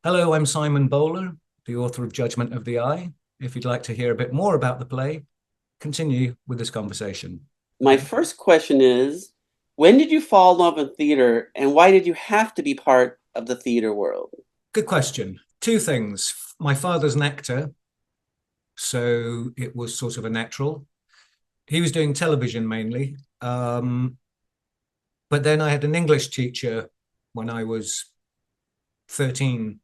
Hello, I'm Simon Bowler, the author of Judgment of the Eye. If you'd like to hear a bit more about the play, continue with this conversation. My first question is, when did you fall in love with theater and why did you have to be part of the theater world? Good question. Two things. My father's an actor, so it was sort of a natural. He was doing television mainly. But then I had an English teacher when I was 13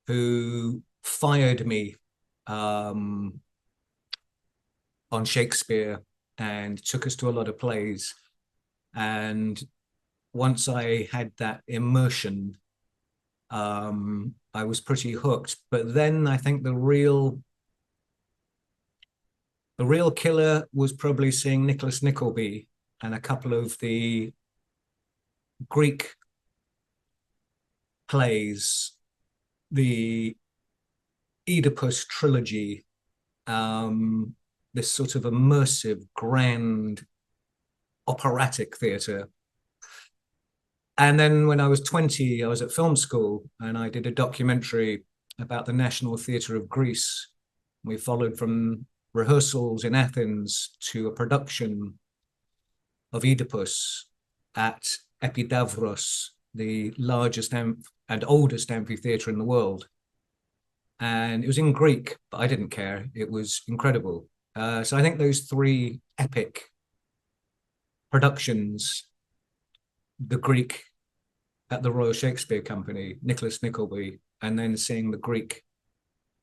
who fired me um, on Shakespeare and took us to a lot of plays. And once I had that immersion, I was pretty hooked. But then I think the real killer was probably seeing Nicholas Nickleby and a couple of the Greek plays, the Oedipus trilogy, this sort of immersive, grand operatic theatre. And then when I was 20, I was at film school and I did a documentary about the National Theatre of Greece. We followed from rehearsals in Athens to a production of Oedipus at Epidavros, the largest and oldest amphitheatre in the world. And it was in Greek, but I didn't care. It was incredible. So I think those three epic productions, the Greek at the Royal Shakespeare Company, Nicholas Nickleby, and then seeing the Greek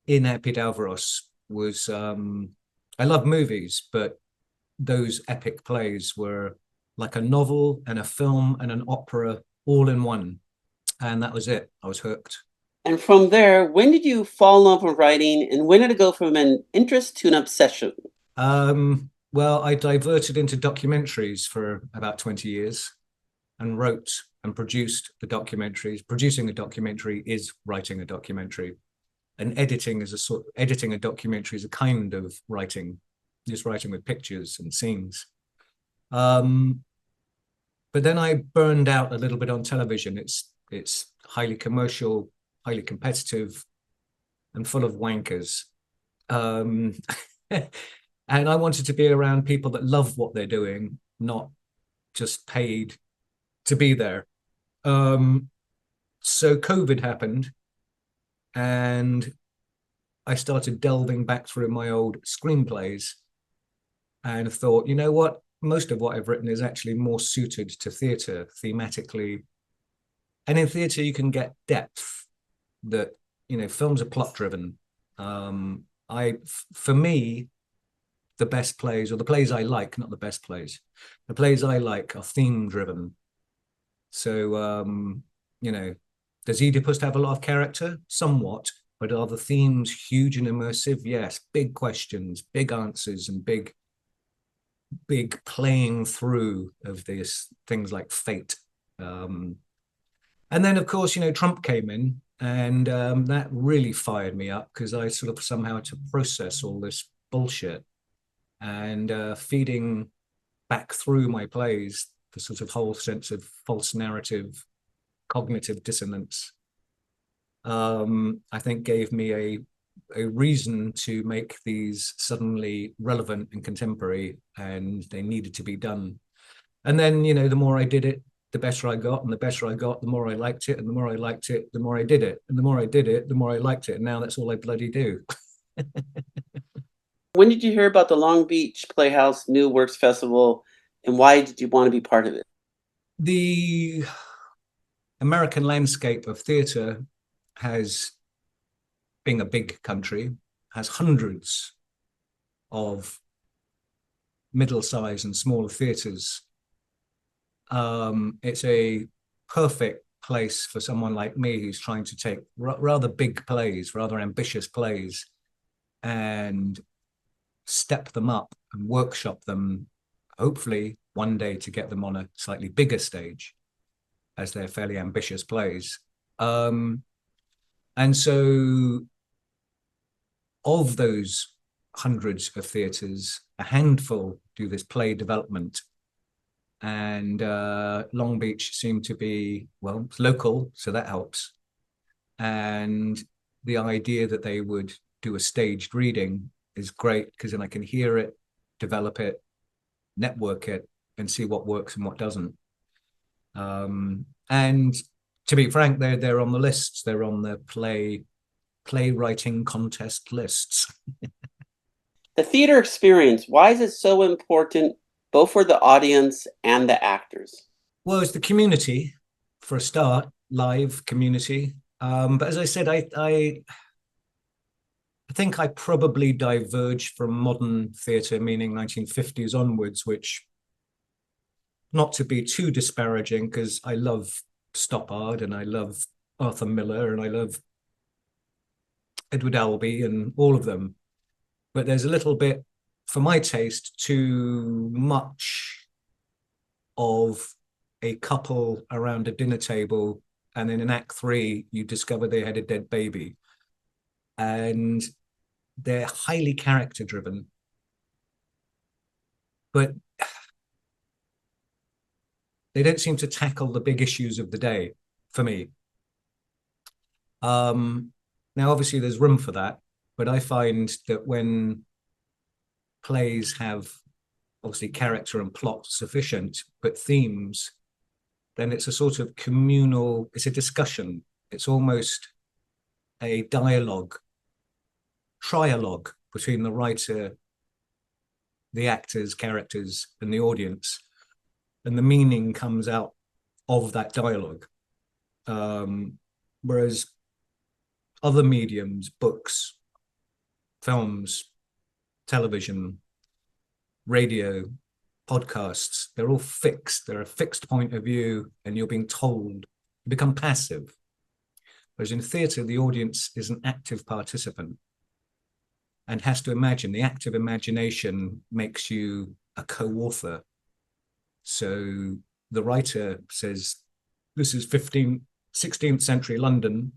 in Epidavros was, I love movies, but those epic plays were like a novel and a film and an opera all in one. And that was it. I was hooked. And from there, when did you fall in love with writing and when did it go from an interest to an obsession? Well, I diverted into documentaries for about 20 years and wrote and produced the documentaries. Producing a documentary is writing a documentary. And editing a documentary is a kind of writing, just writing with pictures and scenes. Um, but then I burned out a little bit on television. It's highly commercial, highly competitive, and full of wankers. Um, and I wanted to be around people that love what they're doing, not just paid to be there. So COVID happened, and I started delving back through my old screenplays and thought, you know what? Most of what I've written is actually more suited to theatre thematically. And in theatre, you can get depth that, films are plot driven. For me, the best plays, or the plays I like, not the best plays, the plays I like are theme driven. So, does Oedipus have a lot of character? Somewhat. But are the themes huge and immersive? Yes. Big questions, big answers, and big playing through of these things like fate. And then, of course, Trump came in, and that really fired me up because I sort of somehow had to process all this bullshit and feeding back through my plays the sort of whole sense of false narrative, cognitive dissonance. I think gave me a reason to make these suddenly relevant and contemporary, and they needed to be done. And then, the more I did it, the better I got, and the better I got, the more I liked it, and the more I liked it, the more I did it, and the more I did it, the more I liked it, and now that's all I bloody do. When did you hear about the Long Beach Playhouse New Works Festival and why did you want to be part of it? The American landscape of theatre has, being a big country, has hundreds of middle-sized and smaller theatres. It's a perfect place for someone like me who's trying to take rather big plays, rather ambitious plays, and step them up and workshop them, hopefully one day to get them on a slightly bigger stage, as they're fairly ambitious plays. And so of those hundreds of theatres, a handful do this play development. And Long Beach seemed to be, well, it's local, so that helps. And the idea that they would do a staged reading is great because then I can hear it, develop it, network it, and see what works and what doesn't. And to be frank, they're on the lists. They're on the playwriting contest lists. The theater experience, why is it so important both for the audience and the actors? Well, it's the community for a start, live community. But as I said, I think I probably diverge from modern theatre, meaning 1950s onwards, which, not to be too disparaging, because I love Stoppard and I love Arthur Miller and I love Edward Albee and all of them. But there's a little bit, for my taste, too much of a couple around a dinner table, and then in Act 3, you discover they had a dead baby. And they're highly character driven. But they don't seem to tackle the big issues of the day for me. Now, obviously, there's room for that, but I find that when plays have obviously character and plot sufficient, but themes, then it's a sort of communal, it's a discussion. It's almost a dialogue, trialogue between the writer, the actors, characters, and the audience. And the meaning comes out of that dialogue. Whereas other mediums, books, films, television, radio, podcasts, they're all fixed. They're a fixed point of view, and you're being told, you become passive. Whereas in theatre, the audience is an active participant and has to imagine. The active imagination makes you a co-author. So the writer says, this is 16th century London,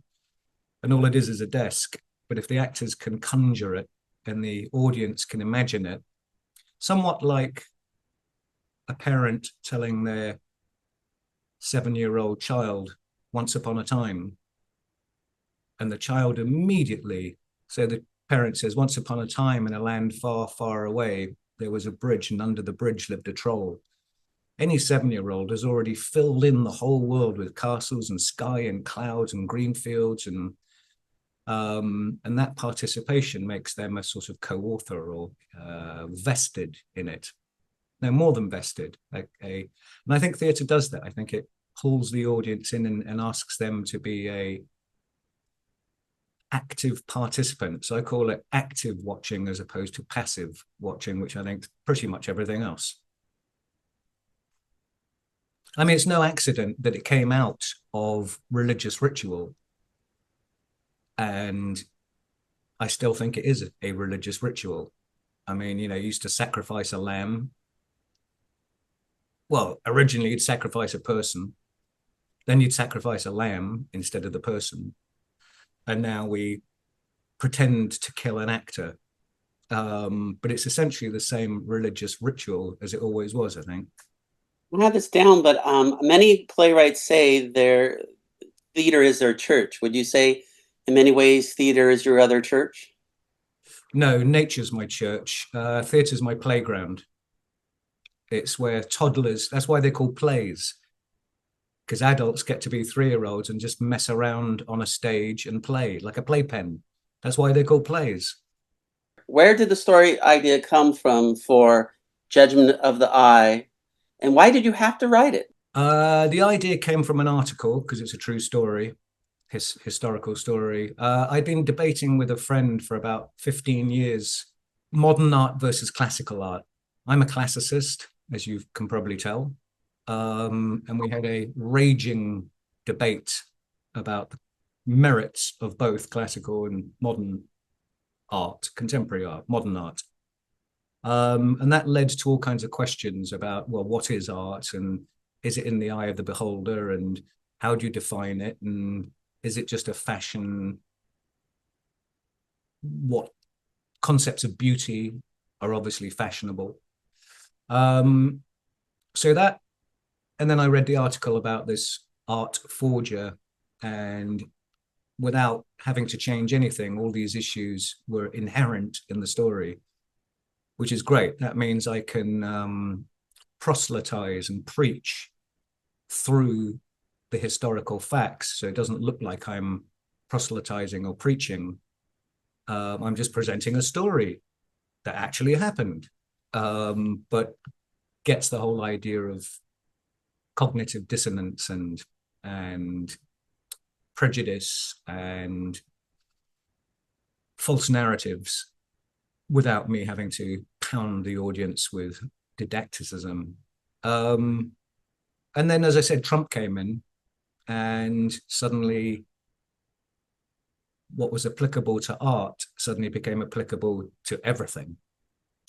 and all it is a desk. But if the actors can conjure it and the audience can imagine it, somewhat like a parent telling their 7-year-old child, once upon a time, and the child immediately, so the parent says, once upon a time in a land far, far away, there was a bridge, and under the bridge lived a troll. Any 7-year-old has already filled in the whole world with castles and sky and clouds and green fields, and that participation makes them a sort of co-author or vested in it. No, more than vested. And I think theatre does that. I think it pulls the audience in and asks them to be a active participant. So I call it active watching as opposed to passive watching, which I think is pretty much everything else. I mean, it's no accident that it came out of religious ritual. And I still think it is a religious ritual. I mean, you used to sacrifice a lamb. Well, originally you'd sacrifice a person, then you'd sacrifice a lamb instead of the person. And now we pretend to kill an actor. But it's essentially the same religious ritual as it always was, I think. I have this down, but many playwrights say their theater is their church. Would you say in many ways theater is your other church? No, nature's my church. Theatre's my playground. It's where toddlers, that's why they're called plays, because adults get to be 3-year-olds and just mess around on a stage and play like a playpen. That's why they're called plays. Where did the story idea come from for Judgment of the Eye, and why did you have to write it? The idea came from an article, because it's a true story, historical story. I'd been debating with a friend for about 15 years, modern art versus classical art. I'm a classicist, as you can probably tell. And we had a raging debate about the merits of both classical and modern art, contemporary art, modern art. And that led to all kinds of questions about, well, what is art, and is it in the eye of the beholder, and how do you define it, and is it just a fashion? What concepts of beauty are obviously fashionable? So that, and then I read the article about this art forger, and without having to change anything. All these issues were inherent in the story, which is great. That means I can proselytize and preach through the historical facts. So it doesn't look like I'm proselytizing or preaching. I'm just presenting a story that actually happened, but gets the whole idea of cognitive dissonance and prejudice and false narratives without me having to pound the audience with didacticism. And then, as I said, Trump came in, and suddenly what was applicable to art suddenly became applicable to everything.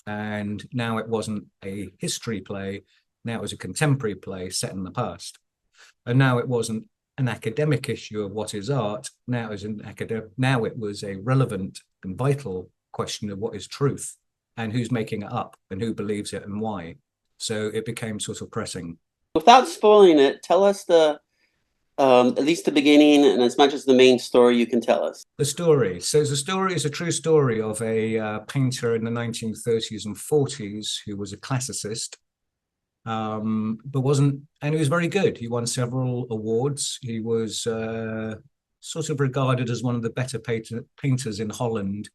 And now it wasn't a history play, now it was a contemporary play set in the past. And now it wasn't an academic issue of what is art, now it was a relevant and vital question of what is truth and who's making it up and who believes it and why. So it became sort of pressing. Without spoiling it, tell us at least the beginning and as much as the main story you can tell us. The story. So the story is a true story of a painter in the 1930s and 40s who was a classicist, but wasn't, and he was very good. He won several awards. He was sort of regarded as one of the better painters in Holland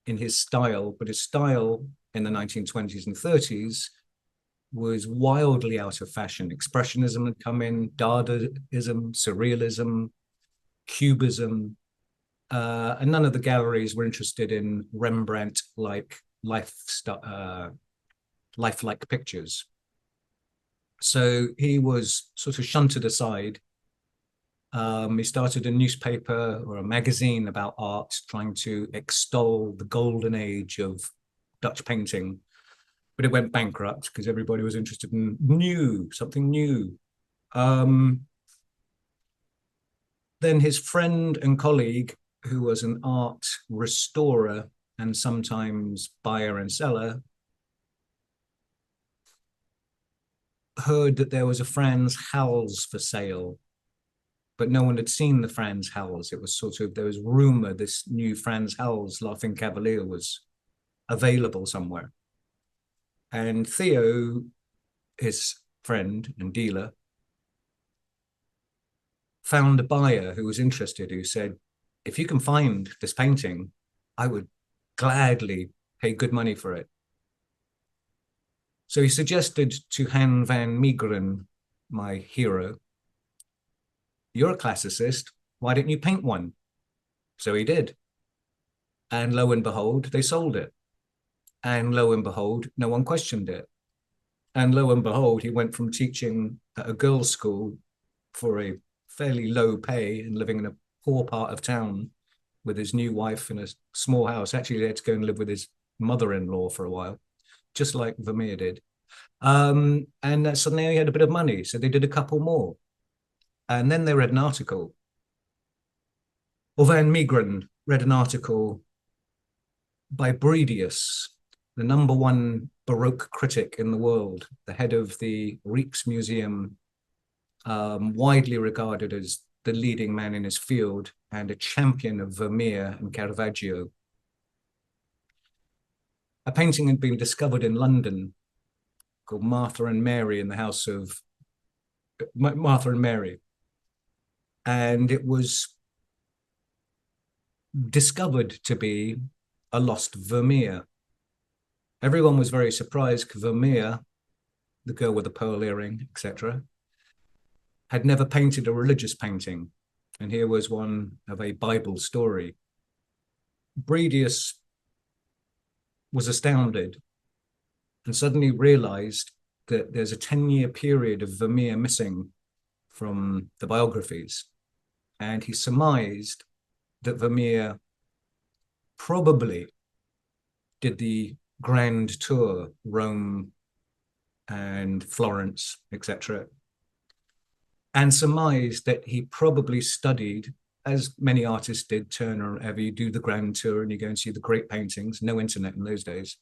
in his style, but his style in the 1920s and 30s was wildly out of fashion. Expressionism had come in, Dadaism, Surrealism, Cubism, and none of the galleries were interested in Rembrandt-like lifelike pictures. So he was sort of shunted aside. He started a newspaper or a magazine about art, trying to extol the golden age of Dutch painting. But it went bankrupt because everybody was interested in something new. Then his friend and colleague, who was an art restorer and sometimes buyer and seller, heard that there was a Frans Hals for sale, but no one had seen the Frans Hals. It was sort of, there was rumor this new Frans Hals Laughing Cavalier was available somewhere. And Theo, his friend and dealer, found a buyer who was interested, who said, if you can find this painting, I would gladly pay good money for it. So he suggested to Han van Meegeren, my hero, you're a classicist, why don't you paint one? So he did. And lo and behold, they sold it. And lo and behold, no one questioned it. And lo and behold, he went from teaching at a girls' school for a fairly low pay and living in a poor part of town with his new wife in a small house. Actually, he had to go and live with his mother-in-law for a while, just like Vermeer did. And suddenly he had a bit of money, so they did a couple more. And then they read an article, or Van Meegeren read an article by Bredius, the #1 Baroque critic in the world, the head of the Rijksmuseum, widely regarded as the leading man in his field and a champion of Vermeer and Caravaggio. A painting had been discovered in London called Martha and Mary in the house of Martha and Mary. And it was discovered to be a lost Vermeer. Everyone was very surprised because Vermeer, the girl with the pearl earring, etc., had never painted a religious painting. And here was one of a Bible story. Bredius was astounded and suddenly realized that there's a 10-year period of Vermeer missing from the biographies. And he surmised that Vermeer probably did the grand tour, Rome and Florence, etc., and surmised that he probably studied, as many artists did, Turner or ever, you do the grand tour and you go and see the great paintings, no internet in those days,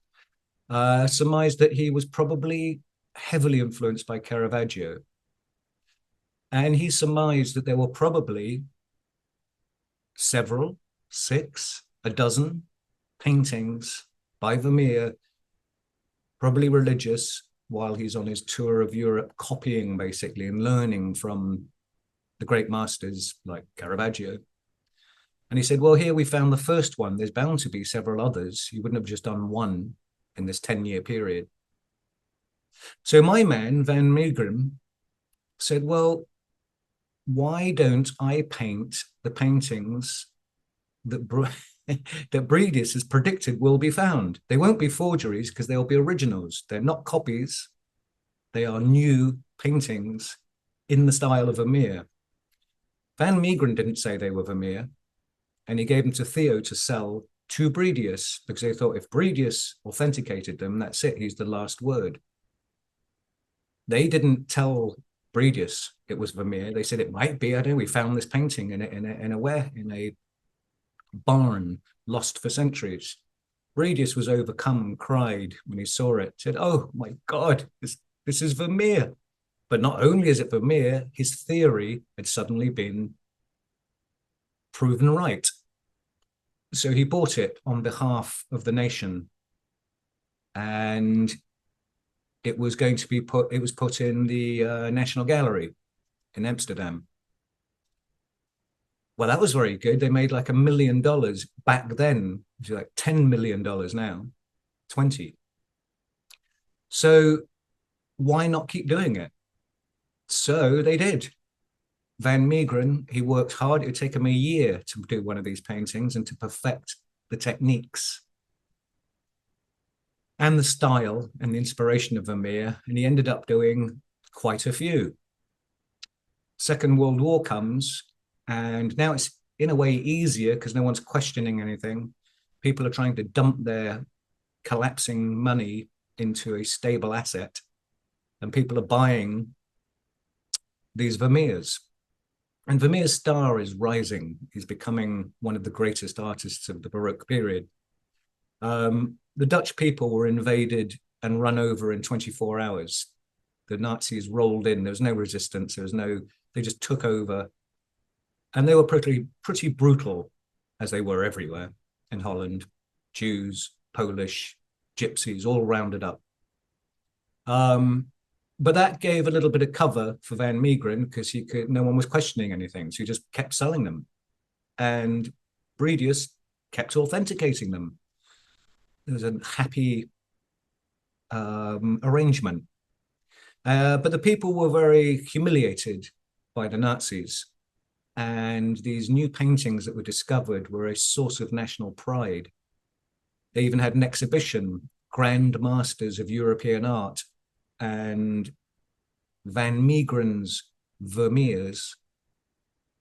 surmised that he was probably heavily influenced by Caravaggio. And he surmised that there were probably several, six, a dozen paintings by Vermeer, probably religious, while he's on his tour of Europe, copying basically and learning from the great masters like Caravaggio. And he said, well, here we found the first one. There's bound to be several others. You wouldn't have just done one in this 10-year period. So my man, Van Meegeren, said, well, why don't I paint the paintings that that Bredius has predicted will be found? They won't be forgeries because they'll be originals. They're not copies. They are new paintings in the style of Vermeer. Van Meegeren didn't say they were Vermeer, and he gave them to Theo to sell to Bredius because they thought if Bredius authenticated them, that's it. He's the last word. They didn't tell Bredius it was Vermeer. They said it might be. I don't know. We found this painting in a barn lost for centuries. Bredius was overcome, cried when he saw it, said, oh my God, this is Vermeer. But not only is it Vermeer, his theory had suddenly been proven right. So he bought it on behalf of the nation, and it was going to be put in the National Gallery in Amsterdam. Well, that was very good. They made like $1 million back then, which is like $10 million now, 20. So why not keep doing it? So they did. Van Meegeren, he worked hard. It would take him a year to do one of these paintings and to perfect the techniques and the style and the inspiration of Vermeer. And he ended up doing quite a few. Second World War comes, and now it's in a way easier because no one's questioning anything. People are trying to dump their collapsing money into a stable asset, and people are buying these Vermeers. And Vermeer's star is rising. He's becoming one of the greatest artists of the Baroque period. The Dutch people were invaded and run over in 24 hours. The Nazis rolled in. There was no resistance. They just took over. And they were pretty brutal, as they were everywhere in Holland. Jews, Polish, gypsies, all rounded up. But that gave a little bit of cover for Van Meegeren because no one was questioning anything. So he just kept selling them. And Bredius kept authenticating them. It was a happy arrangement. But the people were very humiliated by the Nazis. And these new paintings that were discovered were a source of national pride. They even had an exhibition, Grand Masters of European Art, and Van Meegeren's Vermeers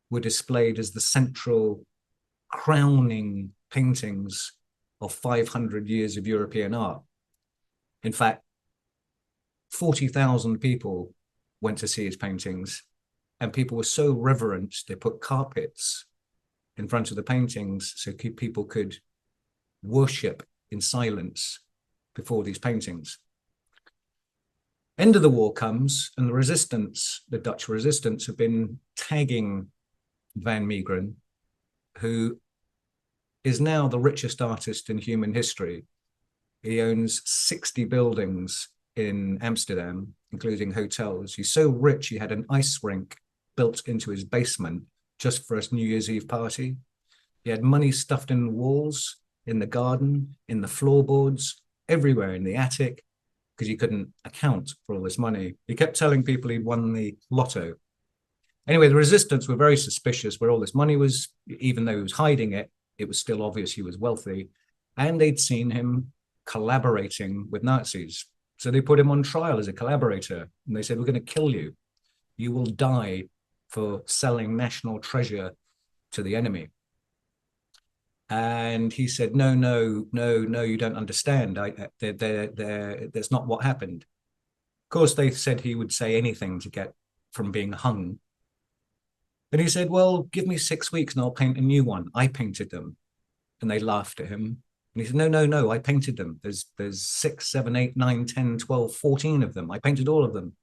were displayed as the central crowning paintings of 500 years of European art. In fact, 40,000 people went to see his paintings, and people were so reverent, they put carpets in front of the paintings so people could worship in silence before these paintings. End of the war comes, and the Dutch resistance have been tagging Van Meegeren, who is now the richest artist in human history. He owns 60 buildings in Amsterdam, including hotels. He's so rich, he had an ice rink built into his basement just for a New Year's Eve party. He had money stuffed in the walls, in the garden, in the floorboards, everywhere in the attic, because he couldn't account for all this money. He kept telling people he'd won the lotto. Anyway, the resistance were very suspicious where all this money was. Even though he was hiding it, it was still obvious he was wealthy. And they'd seen him collaborating with Nazis. So they put him on trial as a collaborator. And they said, we're going to kill you. You will die for selling national treasure to the enemy. And he said, no, you don't understand. That's not what happened. Of course, they said he would say anything to get from being hung. And he said, well, give me 6 weeks and I'll paint a new one. I painted them. And they laughed at him. And he said, no, I painted them. There's 6, 7, 8, 9, 10, 12, 14 of them. I painted all of them.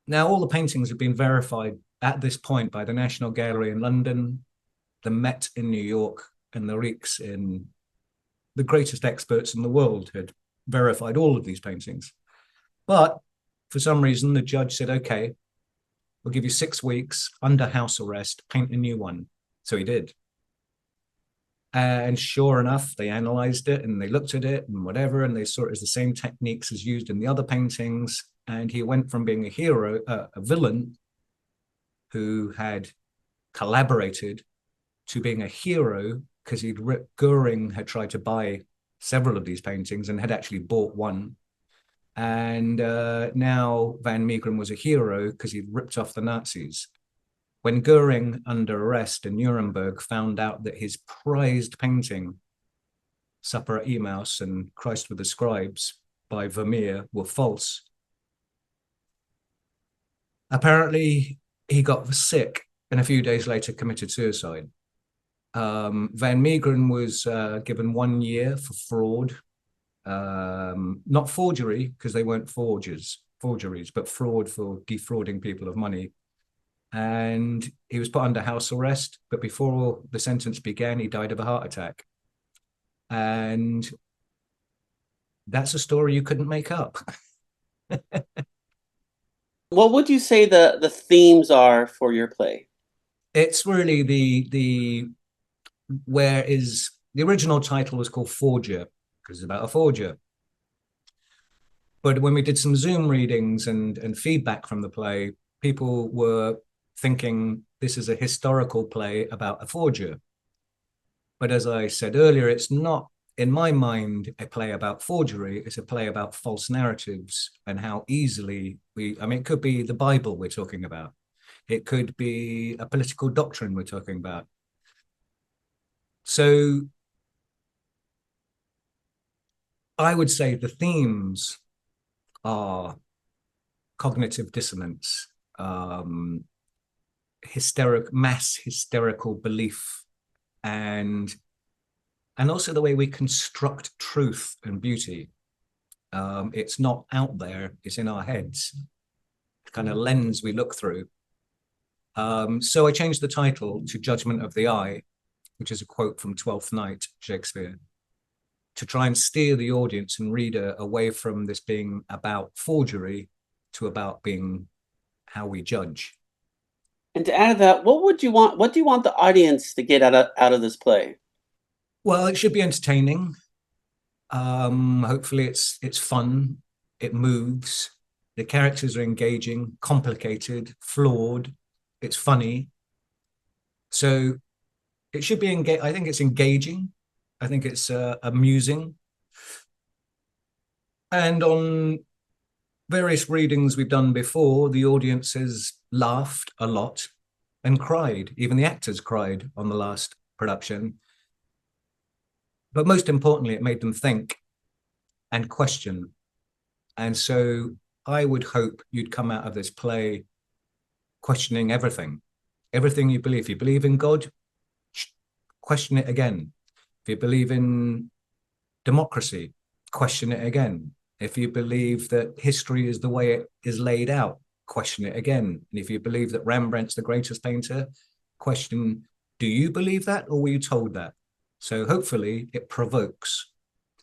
Now, all the paintings have been verified at this point by the National Gallery in London, the Met in New York, and the Rijks in the greatest experts in the world had verified all of these paintings. But for some reason, the judge said, okay, we'll give you 6 weeks under house arrest, paint a new one. So he did. And sure enough, they analyzed it and they looked at it and whatever, and they saw it as the same techniques as used in the other paintings. And he went from being a hero, a villain who had collaborated, to being a hero because Goering had tried to buy several of these paintings and had actually bought one. And now Van Meegeren was a hero because he'd ripped off the Nazis. When Goering, under arrest in Nuremberg, found out that his prized painting, Supper at Emmaus and Christ with the Scribes by Vermeer, were false, apparently he got sick and a few days later committed suicide. Van Meegeren was given 1 year for fraud, not forgery, because they weren't forgeries, but fraud for defrauding people of money. And he was put under house arrest, but before the sentence began, he died of a heart attack. And that's a story you couldn't make up. What would you say the themes are for your play? It's really the original title was called Forger, because it's about a forger. But when we did some Zoom readings and feedback from the play, people were thinking this is a historical play about a forger. But as I said earlier, it's not, in my mind, a play about forgery. It's a play about false narratives and how easily it could be the Bible we're talking about. It could be a political doctrine we're talking about. So I would say the themes are cognitive dissonance, mass hysterical belief, and also the way we construct truth and beauty. It's not out there, it's in our heads, the kind of lens we look through. So I changed the title to Judgment of the Eye, which is a quote from Twelfth Night, Shakespeare, to try and steer the audience and reader away from this being about forgery to about being how we judge. And to add to that, what do you want the audience to get out of this play? Well, it should be entertaining. Hopefully it's fun, it moves, the characters are engaging, complicated, flawed, it's funny. So it should be I think it's engaging. I think it's amusing. And on various readings we've done before, the audience has laughed a lot and cried. Even the actors cried on the last production. But most importantly, it made them think and question. And so I would hope you'd come out of this play questioning everything you believe. If you believe in God, question it again. If you believe in democracy, question it again. If you believe that history is the way it is laid out, question it again. And if you believe that Rembrandt's the greatest painter, question, do you believe that or were you told that? So hopefully it provokes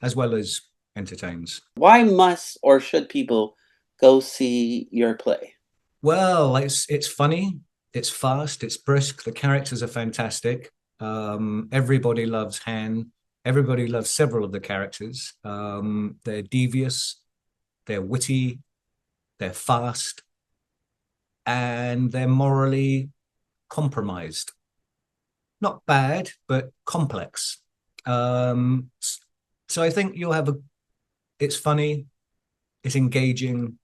as well as entertains. Why must or should people go see your play? Well, it's funny, it's fast, it's brisk, the characters are fantastic. Everybody loves Han. Everybody loves several of the characters. They're devious, they're witty, they're fast, and they're morally compromised. Not bad, but complex. So I think you'll have it's funny, it's engaging,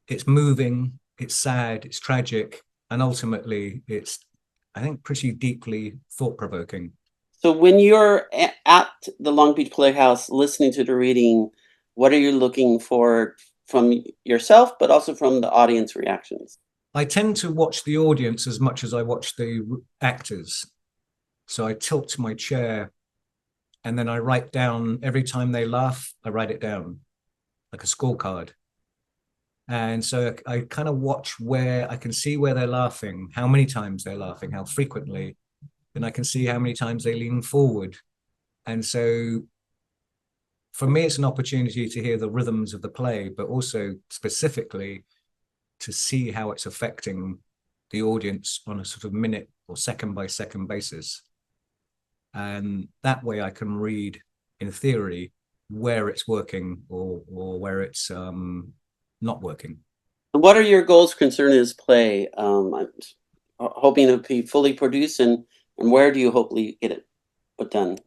it's moving, it's sad, it's tragic, and ultimately it's, I think, pretty deeply thought-provoking. So when you're at the Long Beach Playhouse listening to the reading, what are you looking for from yourself, but also from the audience reactions? I tend to watch the audience as much as I watch the actors. So I tilt my chair and then I write down every time they laugh, I write it down like a scorecard. And so I kind of watch where I can see where they're laughing, how many times they're laughing, how frequently, and I can see how many times they lean forward. And so for me, it's an opportunity to hear the rhythms of the play, but also specifically to see how it's affecting the audience on a sort of minute or second by second basis. And that way I can read, in theory, where it's working or where it's not working. And what are your goals concerning this play? I'm hoping to be fully produced, and where do you hopefully get it put done?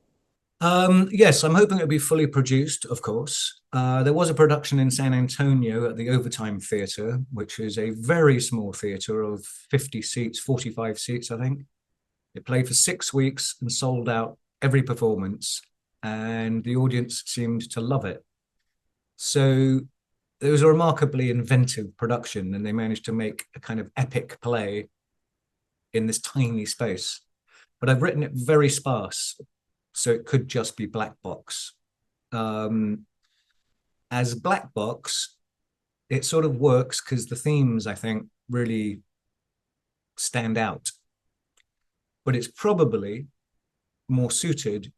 Yes, I'm hoping it'll be fully produced, of course. There was a production in San Antonio at the Overtime Theatre, which is a very small theatre of 50 seats, 45 seats, I think. It played for 6 weeks and sold out every performance, and the audience seemed to love it. So it was a remarkably inventive production, and they managed to make a kind of epic play in this tiny space. But I've written it very sparse, so it could just be black box. As black box, it sort of works because the themes, I think, really stand out. But it's probably more suited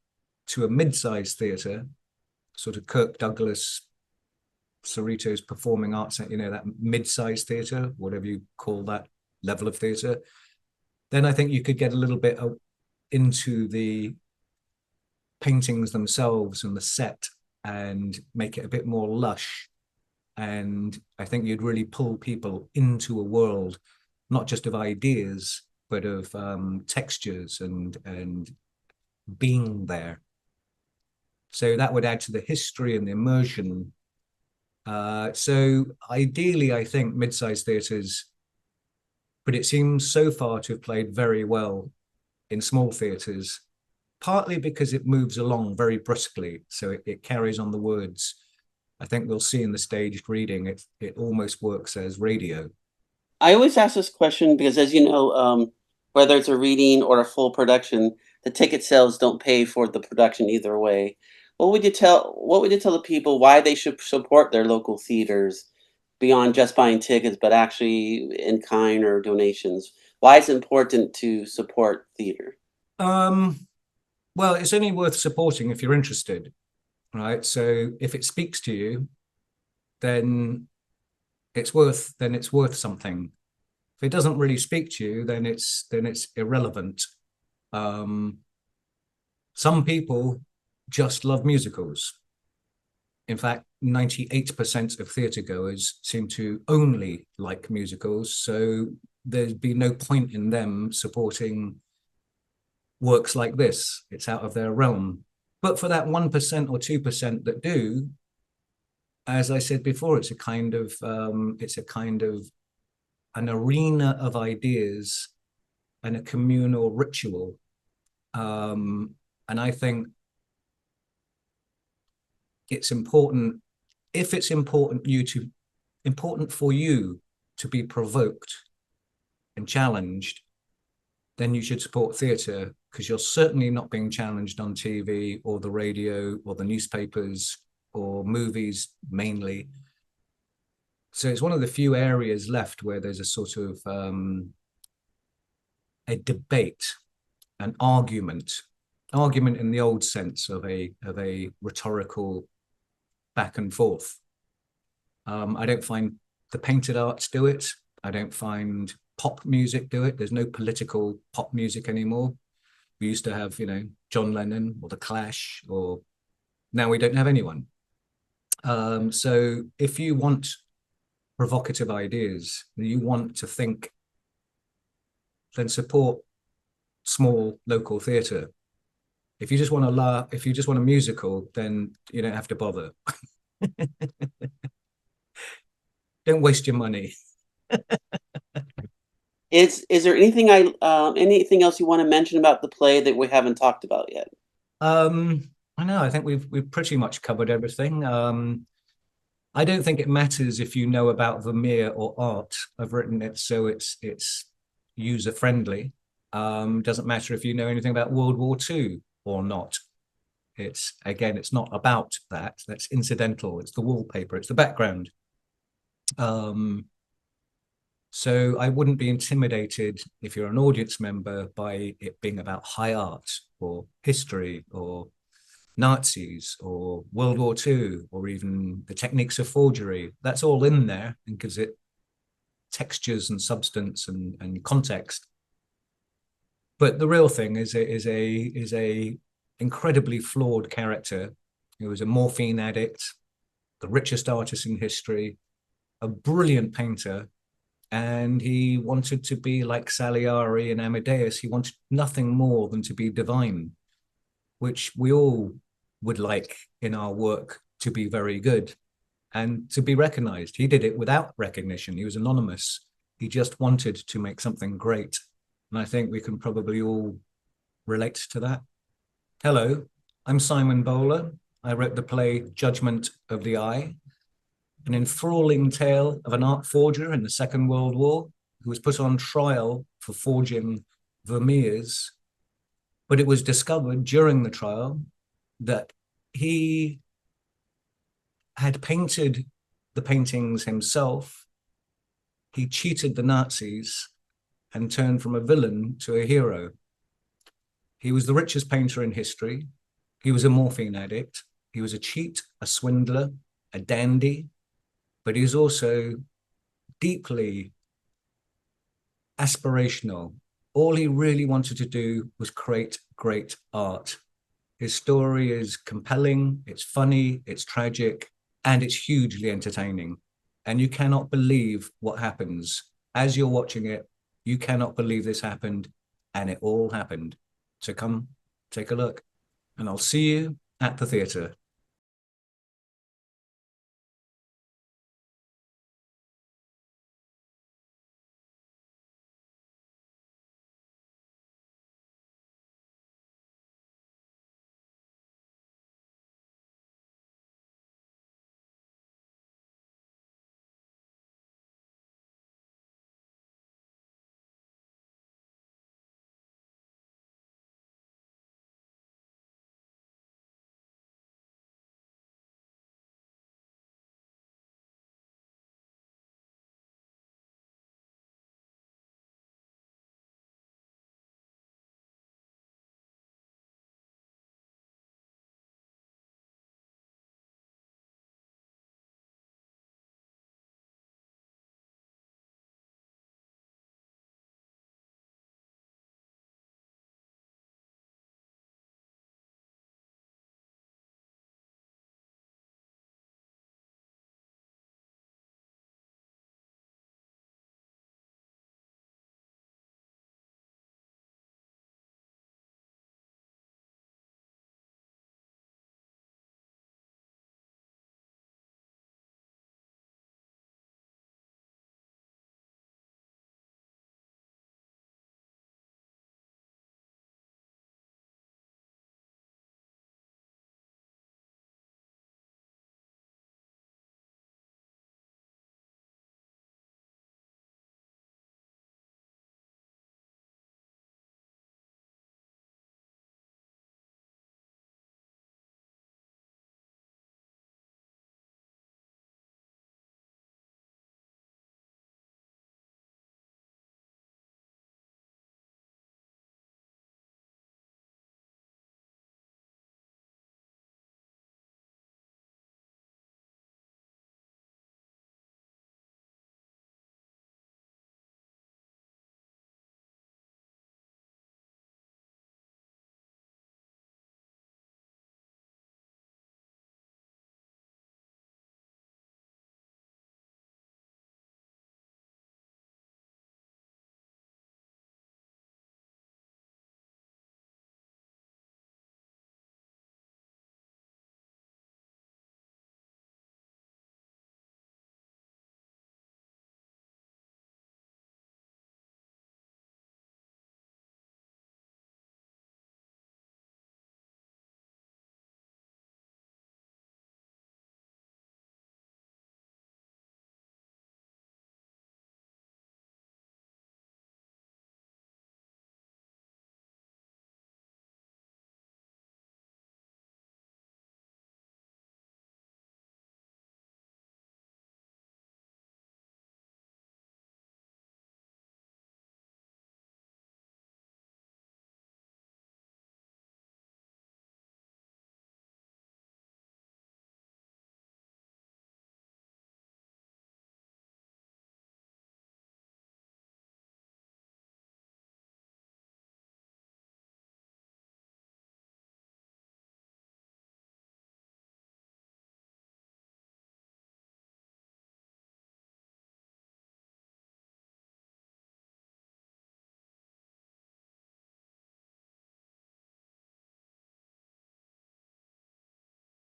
to a mid-sized theatre, sort of Kirk Douglas, Cerritos Performing Arts, that mid-sized theatre, whatever you call that level of theatre. Then I think you could get a little bit into the paintings themselves and the set and make it a bit more lush. And I think you'd really pull people into a world, not just of ideas, but of textures and being there. So that would add to the history and the immersion. So ideally, I think mid-sized theatres, but it seems so far to have played very well in small theatres, partly because it moves along very briskly, so it carries on the words. I think we'll see in the staged reading, it almost works as radio. I always ask this question because, as you know, whether it's a reading or a full production, the ticket sales don't pay for the production either way. What would you tell the people why they should support their local theaters beyond just buying tickets, but actually in kind or donations? Why is it important to support theater? Um, well, it's only worth supporting if you're interested, right? So if it speaks to you, then it's worth something. If it doesn't really speak to you, then it's irrelevant. Um, some people just love musicals. In fact, 98% of theatre goers seem to only like musicals. So there'd be no point in them supporting works like this. It's out of their realm. But for that 1% or 2% that do, as I said before, it's a kind of an arena of ideas and a communal ritual. And I think it's important, if it's important for you to be provoked and challenged, then you should support theatre, because you're certainly not being challenged on TV or the radio or the newspapers or movies mainly. So it's one of the few areas left where there's a sort of a debate, an argument in the old sense of a rhetorical back and forth. I don't find the painted arts do it. I don't find pop music do it. There's no political pop music anymore. We used to have, John Lennon or The Clash, or now we don't have anyone. So if you want provocative ideas, you want to think, then support small local theatre. If you just want to laugh, if you just want a musical, then you don't have to bother. Don't waste your money. Is there anything else you want to mention about the play that we haven't talked about yet? I know. I think we've pretty much covered everything. I don't think it matters if you know about Vermeer or art. I've written it so it's user friendly. Doesn't matter if you know anything about World War II or not. It's not about that. That's incidental. It's the wallpaper. It's the background. Um, so I wouldn't be intimidated if you're an audience member by it being about high art or history or Nazis or World War II or even the techniques of forgery. That's all in there and gives it textures and substance and context. But the real thing is a incredibly flawed character who was a morphine addict, the richest artist in history, a brilliant painter, and he wanted to be like Salieri and Amadeus. He wanted nothing more than to be divine, which we all would like in our work to be very good and to be recognized. He did it without recognition. He was anonymous. He just wanted to make something great. And I think we can probably all relate to that. Hello, I'm Simon Bowler. I wrote the play Judgment of the Eye, an enthralling tale of an art forger in the Second World War who was put on trial for forging Vermeers. But it was discovered during the trial that he had painted the paintings himself. He cheated the Nazis and turned from a villain to a hero. He was the richest painter in history. He was a morphine addict. He was a cheat, a swindler, a dandy, but he was also deeply aspirational. All he really wanted to do was create great art. His story is compelling, it's funny, it's tragic, and it's hugely entertaining. And you cannot believe what happens. As you're watching it, you cannot believe this happened, and it all happened. So come take a look, and I'll see you at the theatre.